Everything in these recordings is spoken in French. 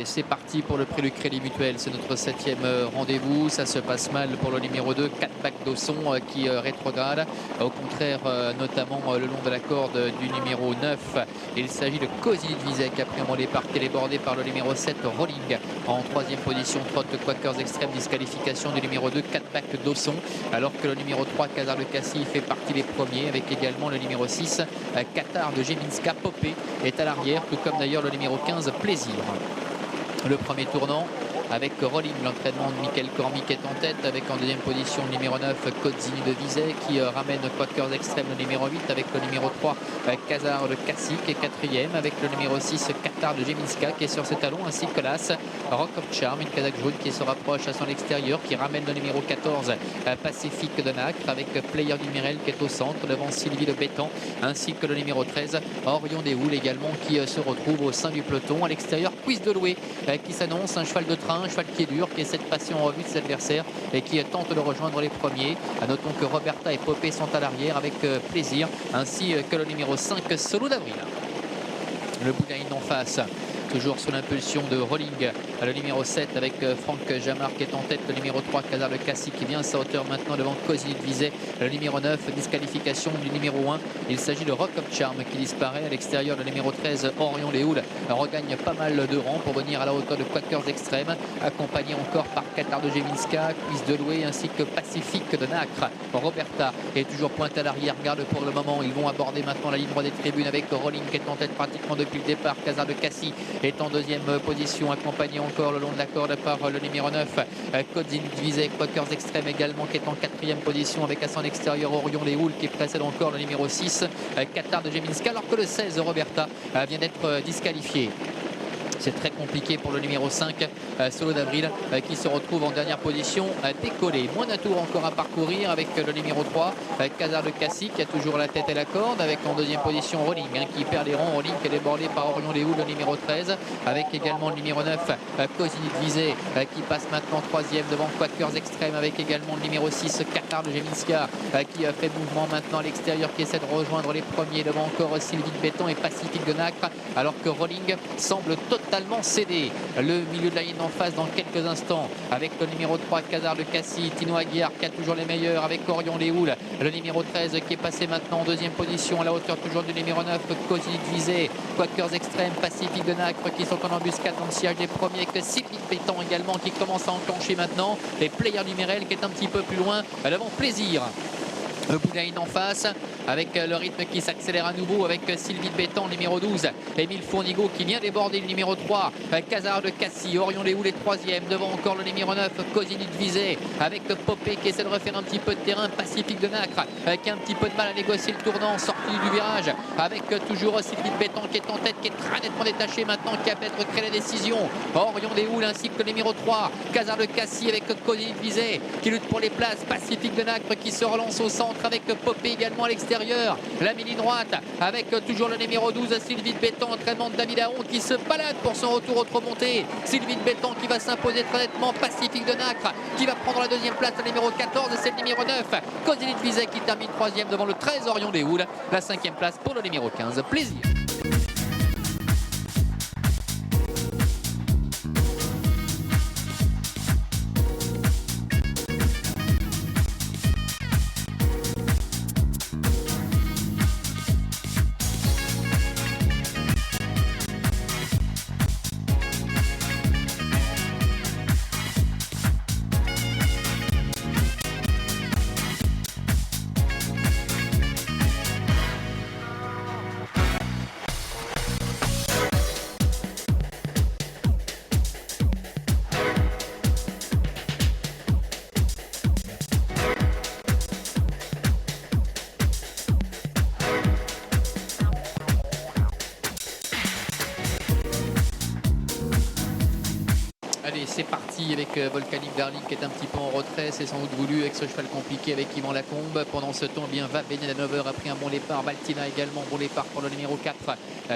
Allez, c'est parti pour le prix du Crédit Mutuel. C'est notre 7e rendez-vous. Ça se passe mal pour le numéro 2, 4 bacs d'Ausson qui rétrograde. Au contraire, notamment le long de la corde du numéro 9. Il s'agit de Cosigny de Vizet qui a pris un bon départ, qui est débordé par le numéro 7, Rolling. En 3e position, trotte de Quakers Extrême, disqualification du numéro 2, 4 bacs d'Ausson. Alors que le numéro 3, Casar de Cassis, fait partie des premiers, avec également le numéro 6, Qatar de Geminska. Popé est à l'arrière, tout comme d'ailleurs le numéro 15, Plaisir. Le premier tournant avec Rolling, l'entraînement de Michael Cormick est en tête, avec en deuxième position le numéro 9, Cosigny de Vizet, qui ramène Quakers Extrême le numéro 8, avec le numéro 3, Casar de Cassis qui est quatrième, avec le numéro 6, Qatar de Geminska qui est sur ses talons, ainsi que l'As, Rock of Charm, une Kazakh jaune qui se rapproche à son extérieur, qui ramène le numéro 14, Pacifique de Nacre, avec Player du Mirel qui est au centre, devant Sylvie de Béton, ainsi que le numéro 13, Orion des Houles également, qui se retrouve au sein du peloton. À l'extérieur, Quiz de Loué qui s'annonce, un cheval de train, un cheval qui est dur, qui essaie de passer en revue de ses adversaires et qui tente de rejoindre les premiers. Notons que Roberta et Popé sont à l'arrière avec Plaisir, ainsi que le numéro 5, Solo d'Avril. Le Boudaïne en face, toujours sous l'impulsion de Rolling, le numéro 7 avec Franck Jamard qui est en tête, le numéro 3, Casar de Cassis qui vient à sa hauteur maintenant devant Cosigny de Vizet, le numéro 9, disqualification du numéro 1. Il s'agit de Rock of Charm qui disparaît. À l'extérieur, le numéro 13, Orion les Houles, regagne pas mal de rangs pour venir à la hauteur de Quakers Extrême, accompagné encore par Qatar de Geminska, Quiz de Loué ainsi que Pacifique de Nacre. Roberta est toujours pointe à l'arrière, garde pour le moment. Ils vont aborder maintenant la ligne droite des tribunes avec Rolling qui est en tête pratiquement depuis le départ. Casar de Cassis est en deuxième position, accompagné encore le long de la corde par le numéro 9, Cosigny de Vizet, Quakers Extrême également qui est en quatrième position, avec à son extérieur Orion les Houles qui précède encore le numéro 6, Qatar de Geminska, alors que le 16, Roberta, vient d'être disqualifié. C'est très compliqué pour le numéro 5, Solo d'Avril, qui se retrouve en dernière position, décollé. Moins d'un tour encore à parcourir avec le numéro 3, Casar de Cassis, qui a toujours la tête et la corde, avec en deuxième position Rolling, qui perd les rangs. Rolling qui est débordé par Orion les Houles, le numéro 13, avec également le numéro 9, Cosigny de Vizet, qui passe maintenant troisième devant Quakers Extrême, avec également le numéro 6, Qatar de Geminska, qui fait mouvement maintenant à l'extérieur, qui essaie de rejoindre les premiers, devant encore Sylvie de Béton et Pacifique de Nacre, alors que Rolling semble totalement cédé. Le milieu de la ligne en face dans quelques instants avec le numéro 3, Casar de Cassis, Tino Aguiar qui a toujours les meilleurs, avec Orion les Houles, le numéro 13 qui est passé maintenant en deuxième position à la hauteur toujours du numéro 9, Cosigny de Vizet, Quakers Extrême, Pacifique de Nacre qui sont en embuscade dans le sillage des premiers, avec Sylvie de Béton également qui commence à enclencher maintenant, les Players du Mirel qui est un petit peu plus loin devant Plaisir. Le Boudaïne en face avec le rythme qui s'accélère à nouveau avec Sylvie de Béton, numéro 12, Émile Fournigo qui vient déborder le numéro 3, Casar de Cassis, Orion les Houles est troisième, devant encore le numéro 9, Cosigny de Vizet, avec Popé qui essaie de refaire un petit peu de terrain, Pacifique de Nacre qui a un petit peu de mal à négocier le tournant, sorti du virage, avec toujours Sylvie de Béton qui est en tête, qui est très nettement détaché maintenant, qui a peut-être créé la décision. Orion les Houles ainsi que le numéro 3, Casar de Cassis avec Cosigny de Vizet qui lutte pour les places, Pacifique de Nacre qui se relance au centre avec Popé également à l'extérieur, la mini droite avec toujours le numéro 12, Sylvie de Béton, entraînement de David Aron qui se balade pour son retour au remontée. Sylvie de Béton qui va s'imposer très nettement, Pacifique de Nacre qui va prendre la deuxième place, le numéro 14, c'est le numéro 9, Cosigny de Vizet qui termine troisième devant le 13, Orion des Houles, la cinquième place pour le numéro 15, Plaisir. c'est parti avec Volcanic Darling qui est un petit peu en retrait. C'est sans doute voulu avec ce cheval compliqué avec Yvan Lacombe. Pendant ce temps, bien va baigner à 9h a pris un bon départ. Valtina également, bon départ pour le numéro 4.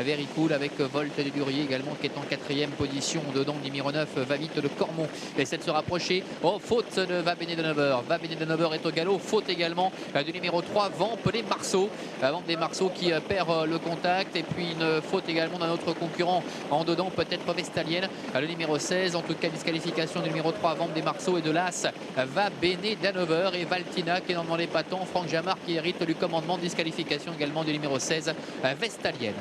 Very Cool avec Volt des Durier également qui est en 4e position. Dedans, numéro 9, va vite le Cormon. Essaie de se rapprocher. Oh, faute de va baigner de 9h. Va baigner de 9h est au galop. Faute également du numéro 3, Vamp des Marceaux. Vamp des Marceaux qui perd le contact. Et puis une faute également d'un autre concurrent en dedans, peut-être Vestalienne. Le numéro 16, en tout cas disqualification du numéro 3, Vamp des Marceaux et de l'As va Béné d'Hanover et Valtina qui est dans les patons. Franck Jamard qui hérite du commandement, disqualification également du numéro 16, Vestalienne.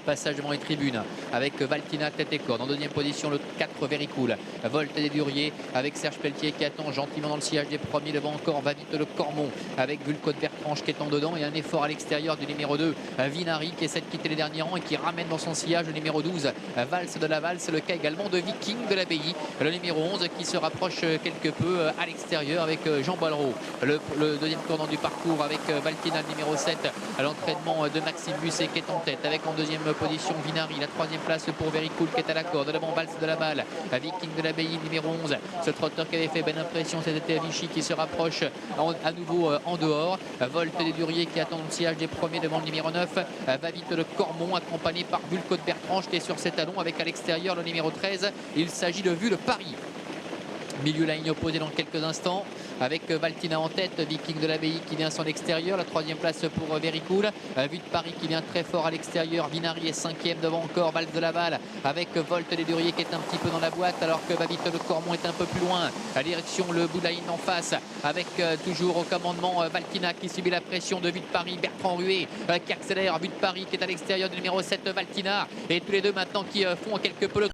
Passage devant les tribunes avec Valtina tête et corde. En deuxième position, le 4 Very Cool. Volt des Duriers avec Serge Pelletier qui attend gentiment dans le sillage des premiers. Devant encore va vite le Cormon avec Vulco de Bertrange qui est en dedans et un effort à l'extérieur du numéro 2 Vinari qui essaie de quitter les derniers rangs et qui ramène dans son sillage le numéro 12 Valse de Laval. C'est le cas également de Viking de l'Abbaye. Le numéro 11 qui se rapproche quelque peu à l'extérieur avec Jean Ballereau. Le deuxième tournant du parcours avec Valtina, le numéro 7 à l'entraînement de Maxime Busset qui est en tête avec en deuxième position Vinari, la 3e place pour Very Cool qui est à la corde, devant Valse de la balle, Viking de l'Abbaye numéro 11, ce trotteur qui avait fait bonne impression, c'était Vichy qui se rapproche à nouveau en dehors, Volt des Duriers qui attend le sillage des premiers devant le numéro 9, va vite le Cormon accompagné par Vulco de Bertrange qui est sur ses talons avec à l'extérieur le numéro 13, il s'agit de Vue le Paris. Milieu la ligne opposée dans quelques instants avec Valtina en tête, Viking de l'Abbaye qui vient à son extérieur, la 3e place pour Very Cool, Vue de Paris qui vient très fort à l'extérieur, Vinari est 5e devant encore Valse de Laval avec Volt des Duriers qui est un petit peu dans la boîte alors que va vite le Cormon est un peu plus loin, à direction le bout de la ligne en face avec toujours au commandement Valtina qui subit la pression de Vue de Paris, Bertrand Rué qui accélère, Vue de Paris qui est à l'extérieur du numéro 7 Valtina et tous les deux maintenant qui font quelque peu le